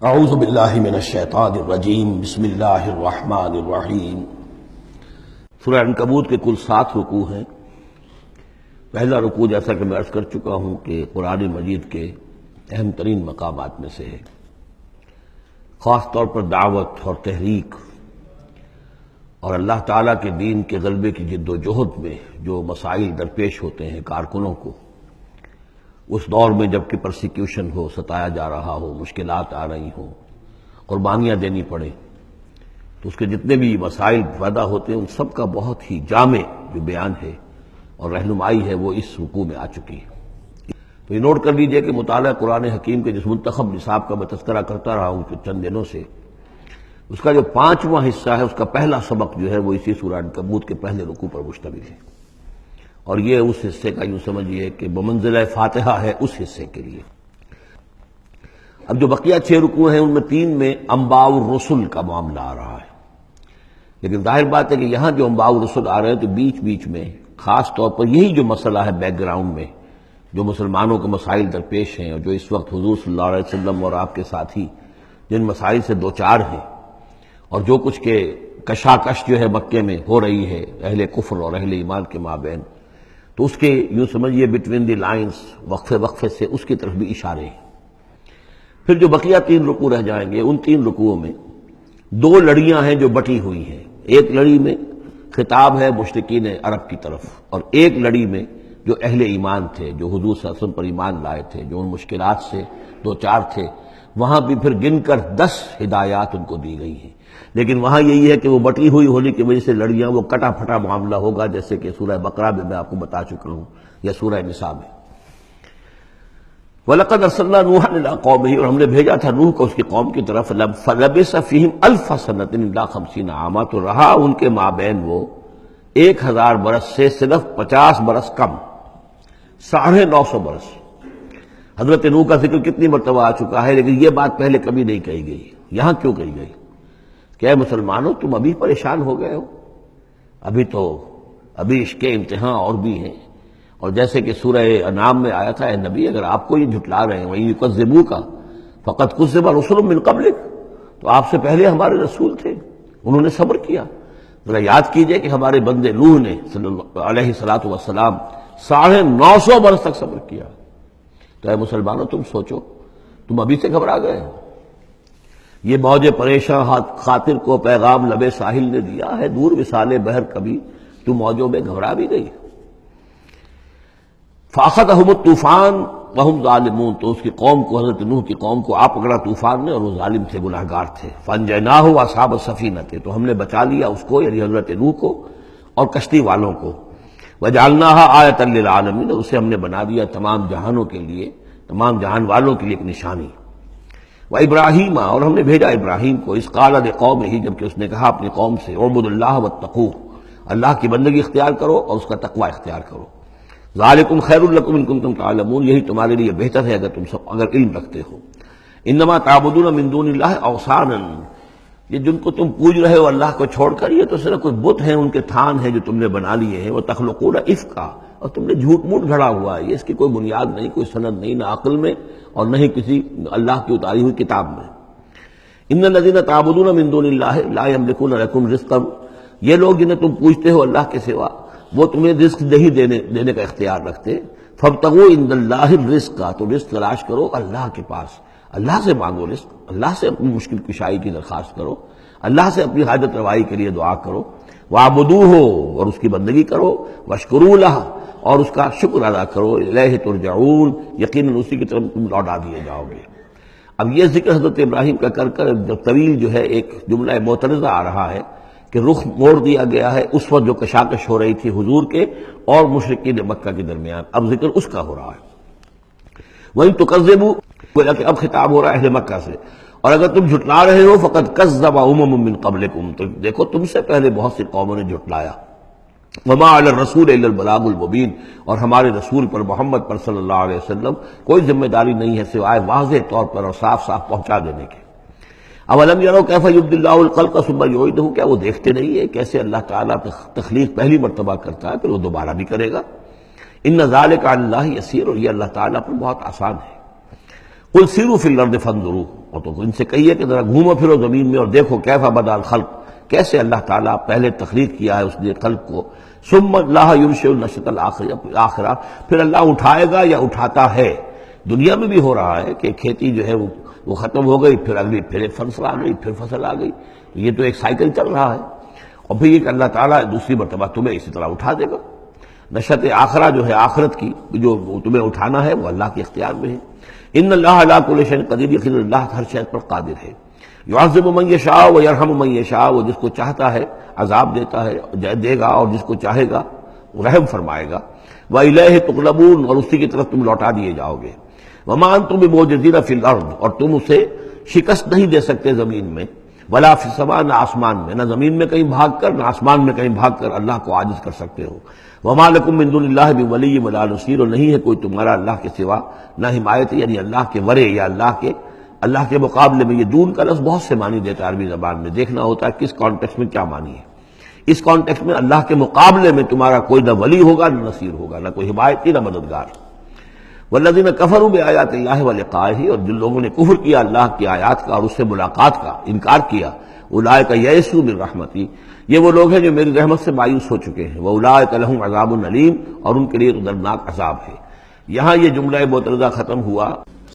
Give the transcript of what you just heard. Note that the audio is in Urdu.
اعوذ باللہ من الشیطان الرجیم بسم اللہ الرحمن الرحیم۔ سورہ عنکبوت کے کل 7 رکوع ہیں۔ پہلا رکوع جیسا کہ میں عرض کر چکا ہوں کہ قرآن مجید کے اہم ترین مقامات میں سے ہے، خاص طور پر دعوت اور تحریک اور اللہ تعالیٰ کے دین کے غلبے کی جد و جہد میں جو مسائل درپیش ہوتے ہیں کارکنوں کو، اس دور میں جب کہ پرسیکیوشن ہو، ستایا جا رہا ہو، مشکلات آ رہی ہوں، قربانیاں دینی پڑیں، تو اس کے جتنے بھی مسائل پیدا ہوتے ہیں ان سب کا بہت ہی جامع جو بیان ہے اور رہنمائی ہے وہ اس رکوع میں آ چکی ہے۔ تو یہ نوٹ کر لیجئے کہ مطالعہ قرآن حکیم کے جس منتخب نصاب کا میں تذکرہ کرتا رہا ہوں چند دنوں سے، اس کا جو 5واں حصہ ہے، اس کا پہلا سبق جو ہے وہ اسی سورہ عنکبوت کے پہلے رکوع پر مشتمل ہے، اور یہ اس حصے کا یوں سمجھیے کہ بمنزلہ فاتحہ ہے اس حصے کے لیے۔ اب جو بقیہ 6 رکوع ہیں ان میں 3 میں انباء الرسل کا معاملہ آ رہا ہے، لیکن ظاہر بات ہے کہ یہاں جو انباء الرسل آ رہے ہیں تو بیچ بیچ میں خاص طور پر یہی جو مسئلہ ہے بیک گراؤنڈ میں جو مسلمانوں کے مسائل درپیش ہیں اور جو اس وقت حضور صلی اللہ علیہ وسلم اور آپ کے ساتھی جن مسائل سے دوچار ہیں، اور جو کچھ کے کشاکش جو ہے مکے میں ہو رہی ہے اہل کفر اور اہل ایمان کے مابین، تو اس کے یوں سمجھیے بٹوین دی لائنز وقفے وقفے سے اس کی طرف بھی اشارے ہیں۔ پھر جو بقیہ 3 رکوع رہ جائیں گے ان 3 رکوعوں میں 2 لڑیاں ہیں جو بٹی ہوئی ہیں۔ ایک لڑی میں خطاب ہے مشرکین عرب کی طرف، اور ایک لڑی میں جو اہل ایمان تھے، جو حضور صلی اللہ علیہ وسلم پر ایمان لائے تھے، جو ان مشکلات سے دوچار تھے، وہاں بھی پھر گن کر 10 ہدایات ان کو دی گئی ہیں، لیکن وہاں یہی ہے کہ وہ بٹی ہوئی ہونے کی وجہ سے لڑیاں وہ کٹا پھٹا معاملہ ہوگا، جیسے کہ سورہ بقرہ میں آپ کو بتا چکا ہوں یا سورہ نساء میں۔ وَلَقَدْ أَرْسَلْنَا نُوحًا إِلَىٰ قَوْمِهِ، اور ہم نے بھیجا تھا نوح کو اس کی قوم کی طرف، فَلَبِثَ فِيهِمْ أَلْفَ سَنَةٍ إِلَّا 50 عَامًا، تو رہا ان کے مابین وہ 1000 برس سے صرف 50 برس کم، 950 برس۔ حضرت نوح کا ذکر کتنی مرتبہ آ چکا ہے، لیکن یہ بات پہلے کبھی نہیں کہی گئی، یہاں کیوں کہی گئی کہ اے مسلمانوں تم ابھی پریشان ہو گئے ہو، ابھی عشق امتحان اور بھی ہیں، اور جیسے کہ سورہ انعام میں آیا تھا، اے نبی اگر آپ کو یہ جھٹلا رہے ہیں وَإِن يُكَذِّبُوكَ فَقَدْ كُذِّبَ رُسُلٌ مِّن قَبْلِكَ، تو آپ سے پہلے ہمارے رسول تھے، انہوں نے صبر کیا۔ ذرا یاد کیجئے کہ ہمارے بندے نوح نے صلی اللہ علیہ السلام 950 برس تک صبر کیا۔ تو اے مسلمانوں تم سوچو، تم ابھی سے گھبرا گئے ہو۔ یہ موج پریشاں خاطر کو پیغام لبے ساحل نے دیا ہے، دور وصال بحر کبھی تو موجوں میں گھبرا بھی گئی۔ فَأَخَذَهُمُ الطُّوفَانُ وَهُمْ ظَالِمُونَ، تو اس کی قوم کو، حضرت نوح کی قوم کو آ پکڑا طوفان نے، اور وہ ظالم تھے، گناہگار تھے۔ فَأَنجَيْنَاهُ وَأَصْحَابَ السَّفِينَةِ، تو ہم نے بچا لیا اس کو یعنی حضرت نوح کو اور کشتی والوں کو۔ وَجَعَلْنَاهَا آیَةً لِّلْعَالَمِينَ، اسے ہم نے بنا دیا تمام جہانوں کے لیے، تمام جہان والوں کے لیے ایک نشانی۔ وَإِبْرَاهِيمَ، اور ہم نے بھیجا ابراہیم کو، اذ قال لقومہ، جبکہ اس نے کہا اپنی قوم سے، اعبدوا اللہ واتقوہ، اللہ کی بندگی اختیار کرو اور اس کا تقوی اختیار کرو۔ ذالکم خیر لکم ان کنتم تعلمون، یہی تمہارے لیے بہتر ہے اگر علم رکھتے ہو۔ انما تعبدون من دون اللہ اوثانا، یہ جن کو تم پوج رہے ہو اللہ کو چھوڑ کر، یہ تو صرف کوئی بت ہیں، ان کے تھان ہیں جو تم نے بنا لیے ہیں۔ وتخلقون افکا، اور تم نے جھوٹ موٹ گھڑا ہوا ہے، یہ اس کی کوئی بنیاد نہیں، کوئی سند نہیں، نہ عقل میں اور نہ ہی کسی اللہ کی اتاری ہوئی کتاب میں۔ ان الذین تعبدون من دون اللہ لا یملکون لکم رزقا، یہ لوگ جنہیں تم پوجتے ہو اللہ کے سوا، وہ تمہیں رزق نہیں دینے کا اختیار رکھتے۔ فابتغوا عند اللہ الرزق، تو رزق تلاش کرو اللہ کے پاس، اللہ سے مانگو رزق، اللہ سے اپنی مشکل کشائی کی درخواست کرو، اللہ سے اپنی حاجت روائی کے لیے دعا کرو۔ وَاعْبُدُوهُ، اور اس کی بندگی کرو، وَاشْكُرُوا لَهُ، اور اس کا شکر ادا کرو، الیہ ترجعون، یقیناً اسی کی طرف تم لوٹا دیے جاؤ گے۔ اب یہ ذکر حضرت ابراہیم کا کر طویل جو ہے ایک جملہ معترضہ آ رہا ہے کہ رخ موڑ دیا گیا ہے اس وقت جو کشاکش ہو رہی تھی حضور کے اور مشرکین مکہ کے درمیان، اب ذکر اس کا ہو رہا ہے۔ وَإِن تُكَذِّبُوا، گویا کہ اب خطاب ہو رہا ہے اہل مکہ سے، اور اگر تم جھٹلا رہے ہو فقد کذب امم من قبلکم، تو دیکھو تم سے پہلے بہت سی قوموں نے جھٹلایا۔ وما علی الرسول الا البلاغ المبین، اور ہمارے رسول پر محمد پر صلی اللہ علیہ وسلم کوئی ذمہ داری نہیں ہے سوائے واضح طور پر اور صاف صاف پہنچا دینے کے۔ اولم یروا کیف یبدی اللہ الخلق ثم یعیدہ، کیا وہ دیکھتے نہیں ہے کیسے اللہ تعالیٰ تخلیق پہلی مرتبہ کرتا ہے پھر وہ دوبارہ بھی کرے گا۔ ان ذلک علی اللہ یسیر، اور یہ اللہ تعالیٰ پر بہت آسان ہے۔ قل سیروا فی الارض فانظروا، اور تو ان سے کہیے کہ ذرا گھومو پھرو زمین میں اور دیکھو کیف بدا الخلق، کیسے اللہ تعالیٰ پہلے تخلیق کیا ہے اس نے خلق کو، ثم اللہ ينشئ النشأۃ الآخرہ، پھر اللہ اٹھائے گا یا اٹھاتا ہے۔ دنیا میں بھی ہو رہا ہے کہ کھیتی جو ہے وہ ختم ہو گئی، پھر اگلی پھر ایک فصل آ گئی، پھر فصل آ گئی، یہ تو ایک سائیکل چل رہا ہے، اور پھر یہ کہ اللہ تعالیٰ دوسری مرتبہ تمہیں اسی طرح اٹھا دے گا۔ نشأۃ آخرہ جو ہے آخرت کی جو تمہیں اٹھانا ہے وہ اللہ کے اختیار میں ہے۔ ان اللہ علی کل شیء قدیر، یقینا اللہ ہر شے پر قادر ہے۔ یعذب من یشاء ویرحم من یشاء، وہ جس کو چاہتا ہے عذاب دیتا ہے دے گا، اور جس کو چاہے گا رحم فرمائے گا۔ وإلیہ تقلبون، اور اسی کی طرف تم لوٹا دیے جاؤ گے۔ وما انتم بمعجزین فی الارض، اور تم اسے شکست نہیں دے سکتے زمین میں، ولا فی السماء، نہ آسمان میں، نہ زمین میں کہیں بھاگ کر نہ آسمان میں کہیں بھاگ کر اللہ کو عاجز کر سکتے ہو۔ وما لکم من دون اللہ بولی ولا نصیر، اور نہیں ہے کوئی تمہارا اللہ کے سوا نہ حمایت، یعنی اللہ کے ورے یا اللہ کے مقابلے میں۔ یہ دون کا لفظ بہت سے معنی دیتا ہے عربی زبان میں، دیکھنا ہوتا ہے کس کانٹیکسٹ میں کیا معنی ہے۔ اس کانٹیکسٹ میں اللہ کے مقابلے میں تمہارا کوئی نہ ولی ہوگا نہ نصیر ہوگا، نہ کوئی حمایتی نہ مددگار۔ والذین کفروا بآیات اللہ ولقائہ، اور جن لوگوں نے کفر کیا اللہ کی آیات کا اور اس سے ملاقات کا انکار کیا، اولئک یئسوا من رحمتی، یہ وہ لوگ ہیں جو میری رحمت سے مایوس ہو چکے ہیں، واولئک لہم عذاب علیم، اور ان کے لیے تو دردناک عذاب ہے۔ یہاں یہ جملہ معترضہ ختم ہوا۔